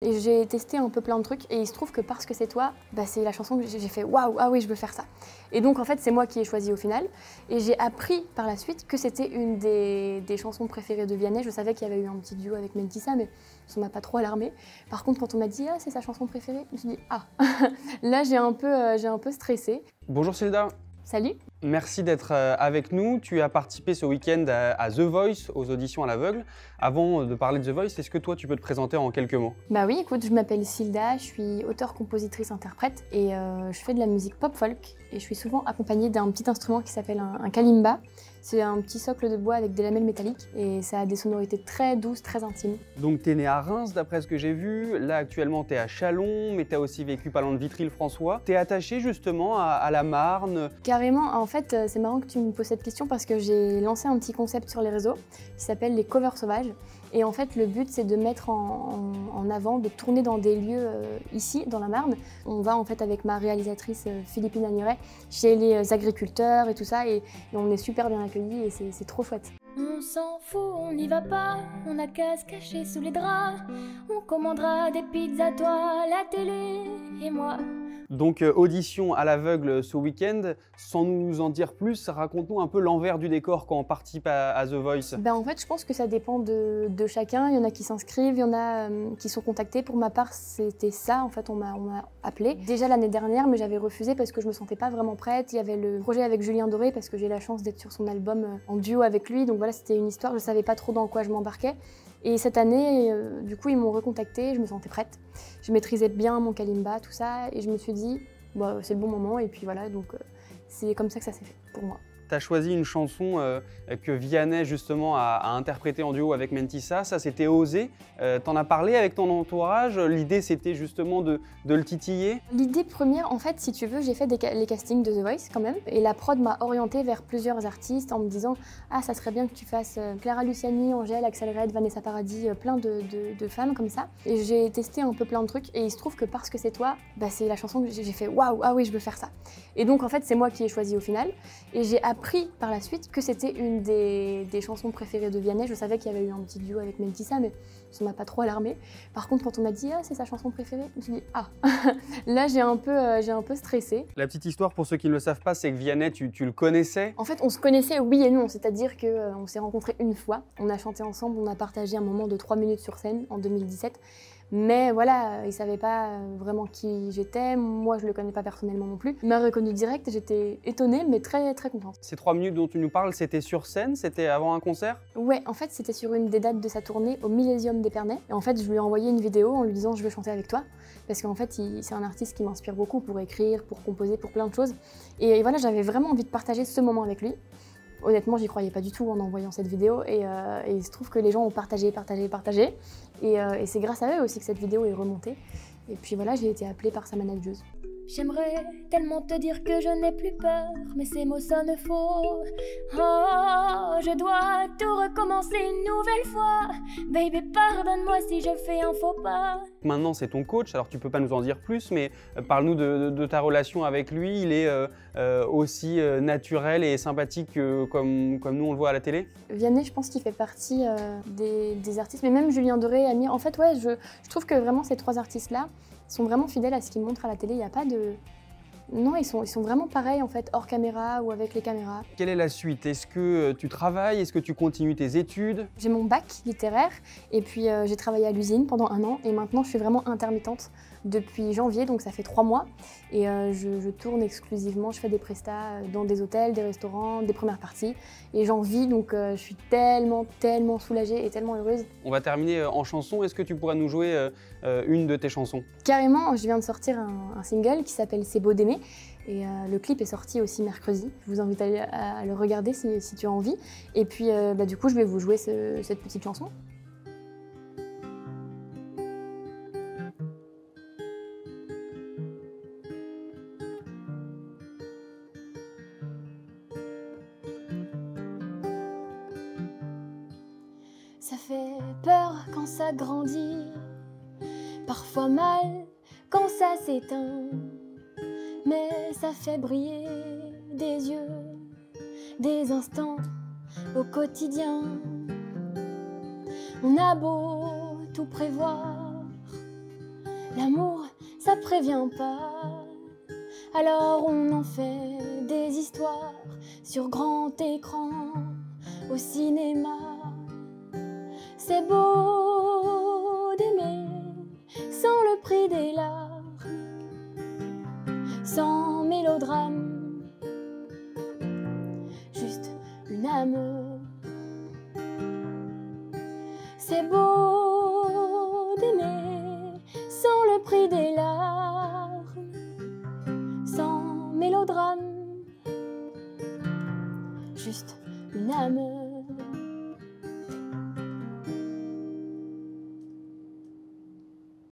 Et j'ai testé un peu plein de trucs et il se trouve que Parce que c'est toi, c'est la chanson que j'ai fait waouh, ah oui, je veux faire ça. Et donc en fait, c'est moi qui ai choisi au final. Et j'ai appris par la suite que c'était une des chansons préférées de Vianney. Je savais qu'il y avait eu un petit duo avec Mentissa, mais ça m'a pas trop alarmée. Par contre, quand on m'a dit ah, c'est sa chanson préférée, je me suis dit ah, là j'ai un peu stressé. Bonjour Silda. Salut. Merci d'être avec nous. Tu as participé ce week-end à The Voice, aux auditions à l'aveugle. Avant de parler de The Voice, est-ce que toi tu peux te présenter en quelques mots? Bah oui, écoute, je m'appelle Silda, je suis auteure, compositrice, interprète et je fais de la musique pop-folk et je suis souvent accompagnée d'un petit instrument qui s'appelle un kalimba. C'est un petit socle de bois avec des lamelles métalliques et ça a des sonorités très douces, très intimes. Donc tu es née à Reims d'après ce que j'ai vu. Là actuellement tu es à Châlons, mais tu as aussi vécu pas loin de Vitry-le-François. Tu es attachée justement à la Marne. Carrément, en fait, c'est marrant que tu me poses cette question parce que j'ai lancé un petit concept sur les réseaux qui s'appelle les covers sauvages. Et en fait, le but, c'est de mettre en avant, de tourner dans des lieux ici, dans la Marne. On va en fait avec ma réalisatrice Philippine Agnuret chez les agriculteurs et tout ça, et on est super bien accueillis et c'est trop chouette. On s'en fout, on n'y va pas, on a qu'à se cacher sous les draps. On commandera des pizzas, toi, la télé et moi. Donc audition à l'aveugle ce week-end, sans nous en dire plus, raconte-nous un peu l'envers du décor quand on participe à The Voice. En fait, je pense que ça dépend de chacun. Il y en a qui s'inscrivent, il y en a qui sont contactés. Pour ma part, c'était ça. En fait, on m'a appelé déjà l'année dernière, mais j'avais refusé parce que je me sentais pas vraiment prête. Il y avait le projet avec Julien Doré parce que j'ai la chance d'être sur son album en duo avec lui. Donc voilà, c'était une histoire. Je savais pas trop dans quoi je m'embarquais. Et cette année, du coup, ils m'ont recontactée. Je me sentais prête. Je maîtrisais bien mon kalimba, tout ça, et je me suis dit, c'est le bon moment. Et puis voilà, donc c'est comme ça que ça s'est fait pour moi. Tu as choisi une chanson que Vianney justement a interprétée en duo avec Mentissa, ça c'était osé. T'en as parlé avec ton entourage, l'idée c'était justement de le titiller? L'idée première, en fait, si tu veux, j'ai fait les castings de The Voice quand même, et la prod m'a orientée vers plusieurs artistes en me disant ah, ça serait bien que tu fasses Clara Luciani, Angèle, Axel Red, Vanessa Paradis, plein de femmes comme ça. Et j'ai testé un peu plein de trucs, et il se trouve que Parce que c'est toi, c'est la chanson que j'ai fait waouh, ah oui, je veux faire ça. Et donc en fait, c'est moi qui ai choisi au final, et j'ai appris par la suite que c'était une des chansons préférées de Vianney. Je savais qu'il y avait eu un petit duo avec Mentissa, mais ça m'a pas trop alarmée. Par contre, quand on m'a dit ah, c'est sa chanson préférée, je me suis dit ah, là j'ai un peu stressé. La petite histoire pour ceux qui ne le savent pas, c'est que Vianney, tu le connaissais? En fait, on se connaissait oui et non, c'est-à-dire qu'on s'est rencontrés une fois, on a chanté ensemble, on a partagé un moment de 3 minutes sur scène en 2017. Mais voilà, il savait pas vraiment qui j'étais, moi je le connais pas personnellement non plus. Il m'a reconnu direct, j'étais étonnée mais très très contente. Ces 3 minutes dont tu nous parles, c'était sur scène? C'était avant un concert? Ouais, en fait c'était sur une des dates de sa tournée au Millésium d'Épernay. Et en fait je lui ai envoyé une vidéo en lui disant je veux chanter avec toi. Parce qu'en fait c'est un artiste qui m'inspire beaucoup pour écrire, pour composer, pour plein de choses. Et voilà, j'avais vraiment envie de partager ce moment avec lui. Honnêtement, j'y croyais pas du tout en envoyant cette vidéo et il se trouve que les gens ont partagé. Et c'est grâce à eux aussi que cette vidéo est remontée. Et puis voilà, j'ai été appelée par sa manageuse. J'aimerais tellement te dire que je n'ai plus peur, mais ces mots sonnent faux. Oh, je dois tout recommencer une nouvelle fois. Baby, pardonne-moi si je fais un faux pas. Maintenant, c'est ton coach, alors tu peux pas nous en dire plus, mais parle-nous de ta relation avec lui. Il est aussi naturel et sympathique comme nous on le voit à la télé? Vianney, je pense qu'il fait partie des artistes, mais même Julien Doré, Amir. En fait, ouais, je trouve que vraiment ces 3 artistes-là sont vraiment fidèles à ce qu'ils montrent à la télé. Il n'y a pas de... Non, ils sont vraiment pareils en fait, hors caméra ou avec les caméras. Quelle est la suite? Est-ce que tu travailles? Est-ce que tu continues tes études? J'ai mon bac littéraire et puis j'ai travaillé à l'usine pendant 1 an et maintenant je suis vraiment intermittente depuis janvier, donc ça fait 3 mois. Et je tourne exclusivement, je fais des prestats dans des hôtels, des restaurants, des premières parties. Et j'en vis, donc je suis tellement soulagée et tellement heureuse. On va terminer en chanson. Est-ce que tu pourrais nous jouer une de tes chansons? Carrément, je viens de sortir un single qui s'appelle C'est beau d'aimer. Et le clip est sorti aussi mercredi. Je vous invite à le regarder si tu as envie. Et puis du coup, je vais vous jouer cette petite chanson. Ça fait peur quand ça grandit, parfois mal quand ça s'éteint, mais ça fait briller des yeux, des instants au quotidien. On a beau tout prévoir, L'amour, ça prévient pas. Alors on en fait des histoires sur grand écran, au cinéma. C'est beau d'aimer sans le prix des larmes, sans mélodrame, juste une âme. C'est beau d'aimer sans le prix des larmes, sans mélodrame, juste une âme.